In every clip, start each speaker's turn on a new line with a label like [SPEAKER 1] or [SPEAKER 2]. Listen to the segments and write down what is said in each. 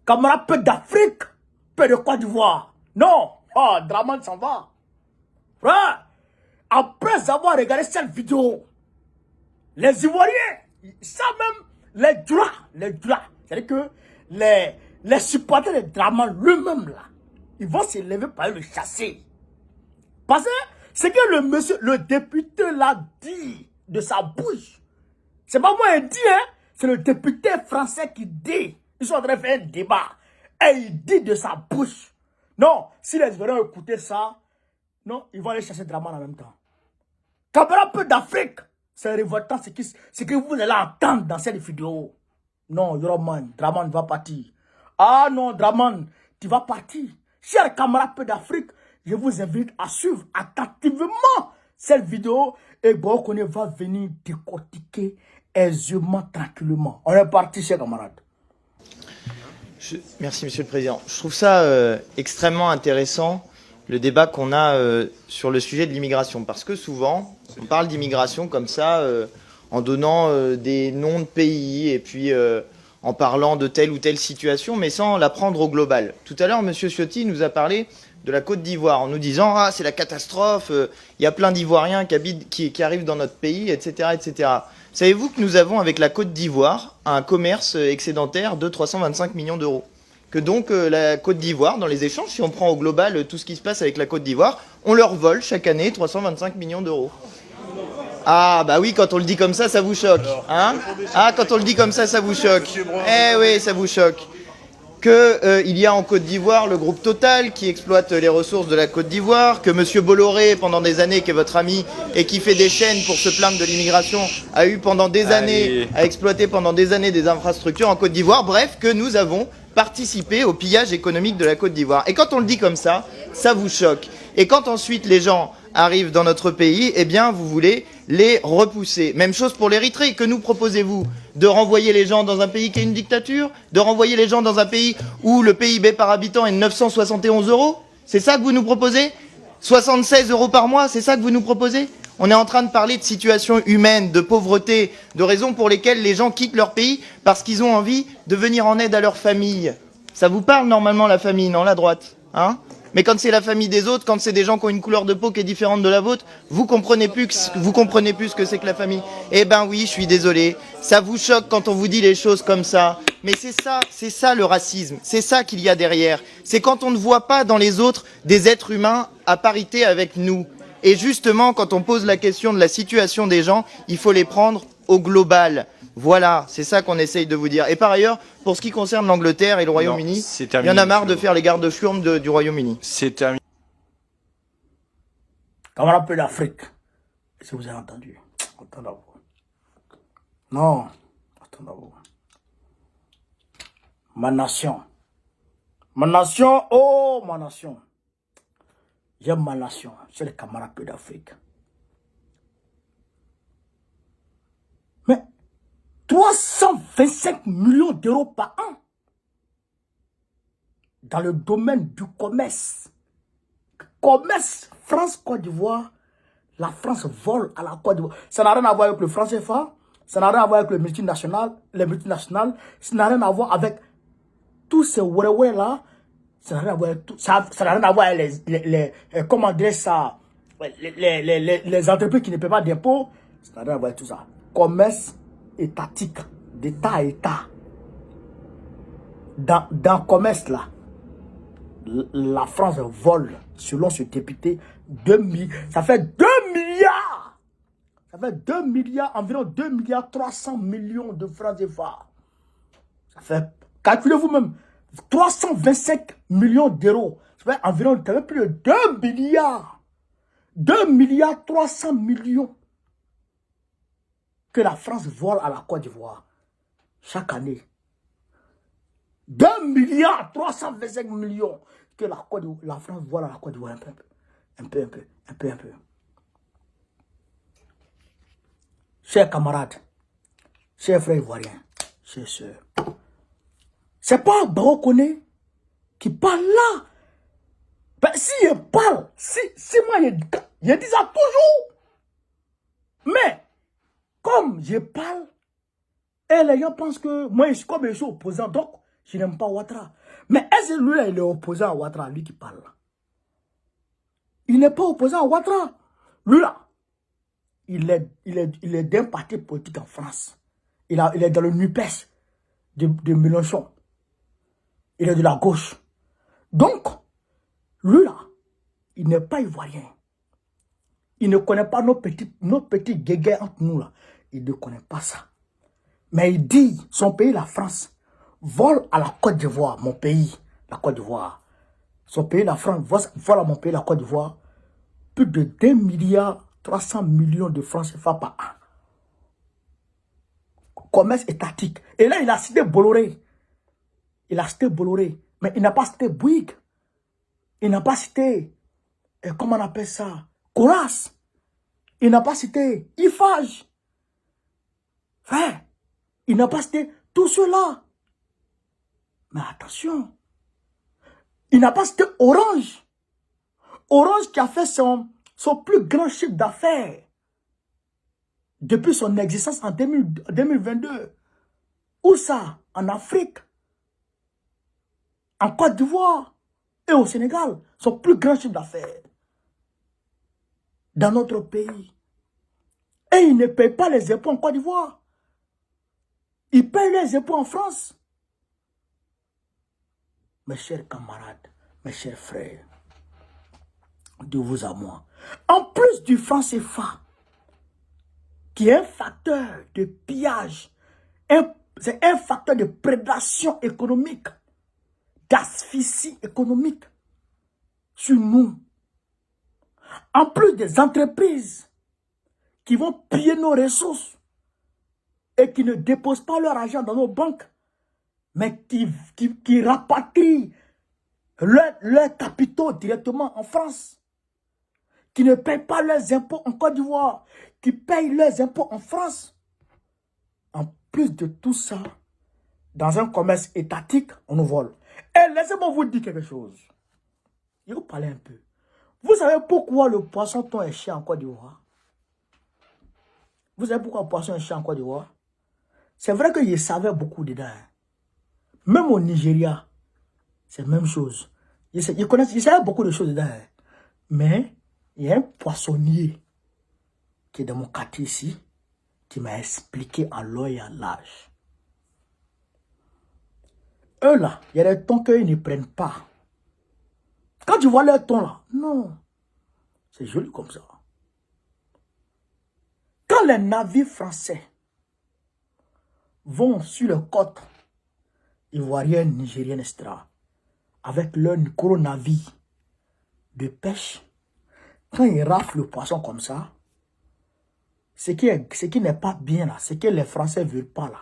[SPEAKER 1] Camarade, peu d'Afrique, peu de Côte d'Ivoire. Non, oh, Draman s'en va. Frère, après avoir regardé cette vidéo, les Ivoiriens, ça même, les Dura, c'est-à-dire que les supporters de Draman lui-même là, ils vont se lever pour aller le chasser. Parce que ce que le monsieur, le député l'a dit de sa bouche, c'est pas moi qui dit, hein, c'est le député français qui dit. Ils sont en train de faire un débat. Et il dit de sa bouche. Non, si les Ivoiriens écoutaient ça, non, ils vont aller chercher Draman en même temps. Camarade peu d'Afrique, c'est révoltant ce que vous allez entendre dans cette vidéo. Non, Yoroman, Draman va partir. Ah non, Draman, tu vas partir. Chers camarades peu d'Afrique, je vous invite à suivre attentivement cette vidéo et Bookone va venir décortiquer aisément, tranquillement. On est parti, chers camarades.
[SPEAKER 2] Merci, Monsieur le Président. Je trouve ça extrêmement intéressant, le débat qu'on a sur le sujet de l'immigration. Parce que souvent, on parle d'immigration comme ça, en donnant des noms de pays et puis en parlant de telle ou telle situation, mais sans la prendre au global. Tout à l'heure, Monsieur Ciotti nous a parlé de la Côte d'Ivoire en nous disant « Ah, c'est la catastrophe, il y a plein d'Ivoiriens qui arrivent dans notre pays, etc. etc. » Savez-vous que nous avons avec la Côte d'Ivoire un commerce excédentaire de 325 millions d'euros? Que donc la Côte d'Ivoire, dans les échanges, si on prend au global tout ce qui se passe avec la Côte d'Ivoire, on leur vole chaque année 325 millions d'euros. Ah bah oui, quand on le dit comme ça vous choque. Hein? Ah, quand on le dit comme ça vous choque. Eh oui, ça vous choque. Il y a en Côte d'Ivoire le groupe Total qui exploite les ressources de la Côte d'Ivoire, que Monsieur Bolloré, pendant des années, qui est votre ami, et qui fait des chaînes pour se plaindre de l'immigration, a eu pendant des années, a exploité pendant des années des infrastructures en Côte d'Ivoire, bref, que nous avons participé au pillage économique de la Côte d'Ivoire. Et quand on le dit comme ça vous choque. Et quand ensuite les gens arrivent dans notre pays, eh bien vous voulez les repousser. Même chose pour l'Érythrée. Que nous proposez-vous? De renvoyer les gens dans un pays qui est une dictature? De renvoyer les gens dans un pays où le PIB par habitant est de 971 €? C'est ça que vous nous proposez? 76 € par mois, c'est ça que vous nous proposez? On est en train de parler de situation humaine, de pauvreté, de raisons pour lesquelles les gens quittent leur pays parce qu'ils ont envie de venir en aide à leur famille. Ça vous parle normalement la famille, non, la droite, hein? Mais quand c'est la famille des autres, quand c'est des gens qui ont une couleur de peau qui est différente de la vôtre, vous comprenez plus ce que c'est que la famille. Eh ben oui, je suis désolé. Ça vous choque quand on vous dit les choses comme ça. Mais c'est ça le racisme. C'est ça qu'il y a derrière. C'est quand on ne voit pas dans les autres des êtres humains à parité avec nous. Et justement, quand on pose la question de la situation des gens, il faut les prendre au global. Voilà, c'est ça qu'on essaye de vous dire. Et par ailleurs, pour ce qui concerne l'Angleterre et le Royaume-Uni, il y en a marre de faire les gardes-chiourmes du Royaume-Uni.
[SPEAKER 3] C'est terminé.
[SPEAKER 1] Camarade peu d'Afrique, est-ce que vous avez entendu? Entendez-vous? Non, attendez-vous. Ma nation, oh ma nation. J'aime ma nation, c'est les camarades peu d'Afrique. Mais 325 millions d'euros par an dans le domaine du commerce. Commerce France-Côte d'Ivoire, la France vole à la Côte d'Ivoire. Ça n'a rien à voir avec le franc CFA, ça n'a rien à voir avec les multinationales, ça n'a rien à voir avec tous ces ouais là. Ça n'a rien à voir avec tout, ça n'a rien à voir avec comment dire ça, les entreprises qui ne paient pas d'impôts. Ça n'a rien à voir avec tout ça. Commerce étatique, d'État à État. Dans le commerce là, la France vole, selon ce député, ça fait 2 milliards. Ça fait 2 milliards, environ 2 milliards 300 millions de francs CFA. Ça fait, calculez vous-même, 325 millions d'euros. Ça fait environ plus de 2 milliards. 2 milliards 300 millions que la France vole à la Côte d'Ivoire chaque année. 2 milliards 325 millions que la France vole à la Côte d'Ivoire un peu. Chers camarades, chers frères ivoiriens, chers sœurs, c'est pas Bookone qui parle là. Ben, si il parle, si moi je dis ça toujours. Mais, comme je parle, et les gens pensent que moi, comme je suis opposant, donc, Je n'aime pas Ouattara. Mais est-ce que lui, là, il est opposé à Ouattara, lui qui parle là? Il n'est pas opposé à Ouattara. Lui, là, il est d'un parti politique en France. Il est dans le NUPES de Mélenchon. Il est de la gauche. Donc, lui, là, il n'est pas ivoirien. Il ne connaît pas nos petits guégués entre nous, là. Il ne connaît pas ça. Mais il dit, son pays, la France, vole à la Côte d'Ivoire, mon pays, la Côte d'Ivoire. Son pays, la France, vole à mon pays, la Côte d'Ivoire, plus de 2 milliards 300 millions de francs CFA par an. Commerce étatique. Et là, il a cité Bolloré. Il a cité Bolloré. Mais il n'a pas cité Bouygues. Il n'a pas cité, comment on appelle ça, Colas. Il n'a pas cité Eiffage. Frère, il n'a pas cité tout cela. Mais attention, il n'a pas cité Orange. Orange qui a fait son plus grand chiffre d'affaires depuis son existence en 2022. Où ça? En Afrique, en Côte d'Ivoire et au Sénégal. Son plus grand chiffre d'affaires dans notre pays. Et il ne paye pas les impôts en Côte d'Ivoire. Il paye les impôts en France. Mes chers camarades, mes chers frères, de vous à moi. En plus du franc CFA, qui est un facteur de pillage, c'est un facteur de prédation économique, d'asphyxie économique sur nous. En plus des entreprises qui vont piller nos ressources et qui ne déposent pas leur argent dans nos banques, mais qui rapatrient leurs capitaux directement en France, qui ne payent pas leurs impôts en Côte d'Ivoire, qui payent leurs impôts en France. En plus de tout ça, dans un commerce étatique, on nous vole. Et laissez-moi vous dire quelque chose. Je vais vous parler un peu. Vous savez pourquoi le poisson thon est cher en Côte d'Ivoire? Vous savez pourquoi le poisson est cher en Côte d'Ivoire? C'est vrai que je savais beaucoup dedans. Même au Nigeria, c'est la même chose. Je savais beaucoup de choses dedans. Mais il y a un poissonnier qui est dans mon quartier ici, qui m'a expliqué en long et en large. Eux là, il y a des thons qu'ils ne prennent pas. Quand tu vois leur thon là, non, c'est joli comme ça. Quand les navires français vont sur les côtes ivoiriennes, nigériennes, etc., avec leur gros navire de pêche, quand ils raflent le poisson comme ça, ce qui n'est pas bien là, ce que les Français ne veulent pas là,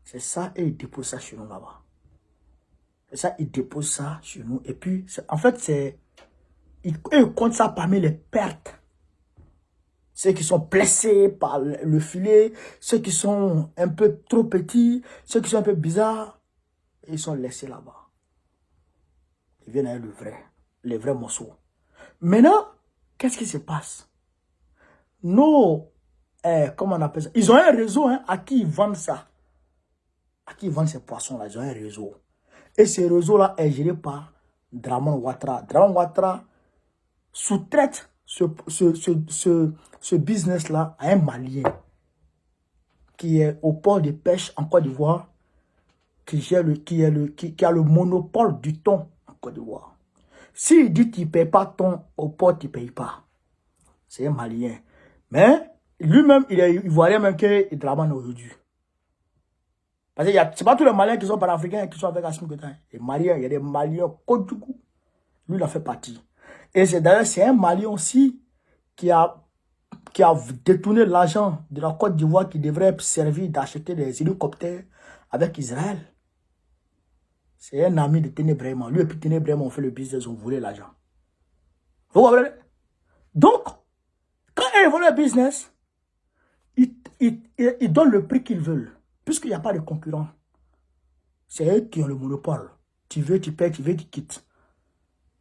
[SPEAKER 1] c'est ça et ils déposent ça chez nous là-bas. C'est ça, ils déposent ça chez nous. Et puis, en fait, ils comptent ça parmi les pertes. Ceux qui sont blessés par le filet, ceux qui sont un peu trop petits, ceux qui sont un peu bizarres, ils sont laissés là-bas. Ils viennent avec les vrais morceaux. Maintenant, qu'est-ce qui se passe? Comment on appelle ça? Ils ont un réseau à qui ils vendent ça. À qui ils vendent ces poissons-là, ils ont un réseau. Et ce réseau-là est géré par Draman Ouattara. Draman Ouattara sous-traite ce business-là à un Malien qui est au port de pêche en Côte d'Ivoire, qui a le monopole du thon en Côte d'Ivoire. S'il dit qu'il ne paye pas thon au port, il ne paye pas. C'est un Malien. Mais lui-même, il est ivoirien même que Draman aujourd'hui. Parce que ce n'est pas tous les Maliens qui sont panafricains qui sont avec Assimi Goïta. Les Maliens, il y a des Maliens Côte-du-Cou. Lui, il en fait partie. Et d'ailleurs, c'est un Malien aussi qui a détourné l'argent de la Côte d'Ivoire qui devrait servir d'acheter des hélicoptères avec Israël. C'est un ami de Ténébraiman. Lui et puis Ténébraiman ont fait le business, ont volé l'argent. Vous comprenez? Donc, quand ils volent le business, ils donnent le prix qu'ils veulent. Puisqu'il n'y a pas de concurrent. C'est eux qui ont le monopole. Tu veux, tu payes, tu veux, tu quittes.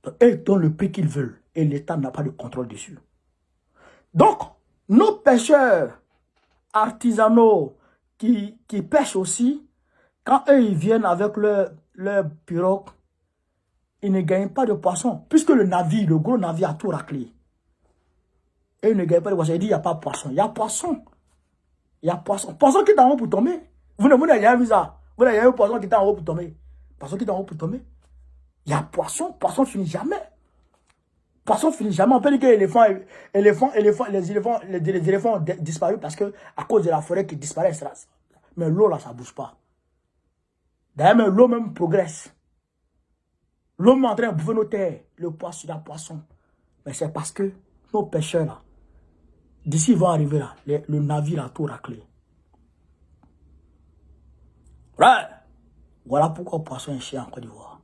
[SPEAKER 1] Donc, eux donnent le prix qu'ils veulent. Et l'État n'a pas de contrôle dessus. Donc, nos pêcheurs artisanaux qui pêchent aussi, quand eux ils viennent avec leur pirogue, ils ne gagnent pas de poisson. Puisque le navire, le gros navire a tout raclé. Et ils ne gagnent pas de poisson. Il dit, il n'y a pas de poisson. Il y a poisson. Il y a poisson. Poisson qui est en haut pour tomber. Vous n'avez rien vu ça. Vous n'avez un poisson qui est en haut pour tomber. Poisson qui est en haut pour tomber. Il y a poisson. Poisson finit jamais. Poisson finit jamais. On peut dire que les éléphants ont disparu parce que à cause de la forêt qui disparaît. Mais l'eau là, ça ne bouge pas. D'ailleurs, l'eau même progresse. L'eau est en train de bouffer nos terres. Le poisson, il y a poisson. Mais c'est parce que nos pêcheurs là, d'ici ils vont arriver là, le navire a tout raclé. Ouais. Voilà pourquoi le poisson est cher en Côte d'Ivoire.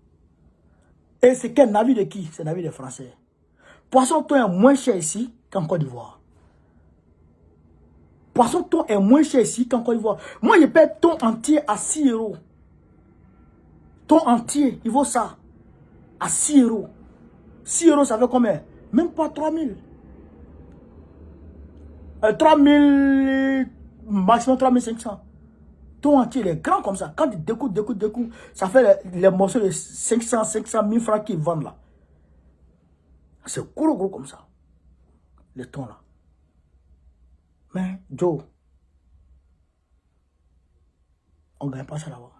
[SPEAKER 1] Et c'est quel navire de qui? C'est le navire des Français. Poisson thon est moins cher ici qu'en Côte d'Ivoire. Poisson thon est moins cher ici qu'en Côte d'Ivoire. Moi, je paie thon entier à 6 euros. Thon entier, il vaut ça. À 6 euros. 6 euros, ça fait combien? Même pas 3000. 3000, maximum 3500. Thon entier, il est grand comme ça. Quand il découpe, ça fait les morceaux de 500 000 francs qu'ils vendent là. C'est gros comme ça. Les thons là. Mais, Joe, on ne gagne pas ça là-bas.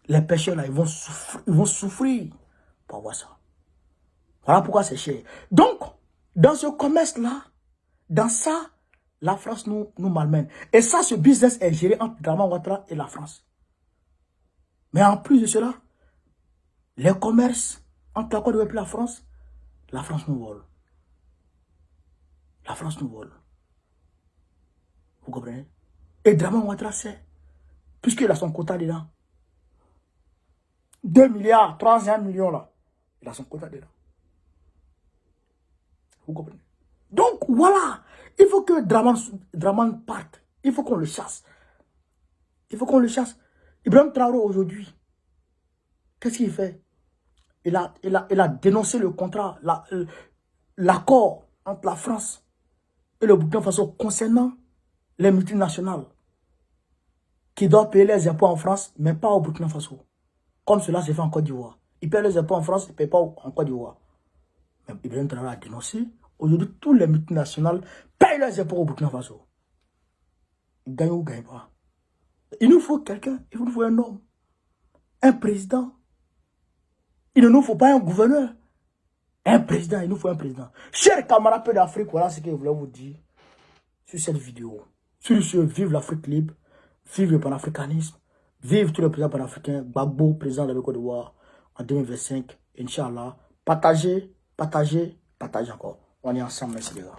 [SPEAKER 1] Les pêcheurs là, ils vont souffrir pour avoir ça. Voilà pourquoi c'est cher. Donc, dans ce commerce-là, dans ça, la France nous malmène. Et ça, ce business est géré entre Draman Ouattara et la France. Mais en plus de cela, les commerces entre la Côte d'Ivoire et la France nous vole. La France nous vole. Vous comprenez? Et Draman Ouattara sait, puisqu'il a son quota dedans. 2 milliards, 3 millions là. Il a son quota dedans. Vous comprenez? Donc voilà, il faut que Draman parte. Il faut qu'on le chasse. Il faut qu'on le chasse. Ibrahim Traoré aujourd'hui, qu'est-ce qu'il fait? Il a dénoncé le contrat, l'accord entre la France et le Burkina Faso concernant les multinationales qui doivent payer les impôts en France, mais pas au Burkina Faso. Comme cela se fait en Côte d'Ivoire. Ils paient les impôts en France, ils ne paient pas en Côte d'Ivoire. Mais Ibrahim Traoré a dénoncé. Aujourd'hui, tous les multinationales payent les impôts au Burkina Faso. Ils gagnent ou ne gagnent pas. Il nous faut quelqu'un, il nous faut un homme, un président. Il ne nous faut pas un gouverneur. Un président, il nous faut un président. Chers camarades d'Afrique, voilà ce que je voulais vous dire sur cette vidéo. Sur ce, vive l'Afrique libre, vive le panafricanisme, vive tous les présidents panafricains, Gbagbo, président de la Côte d'Ivoire en 2025, Inch'Allah. Partagez encore. On est ensemble, merci les gars.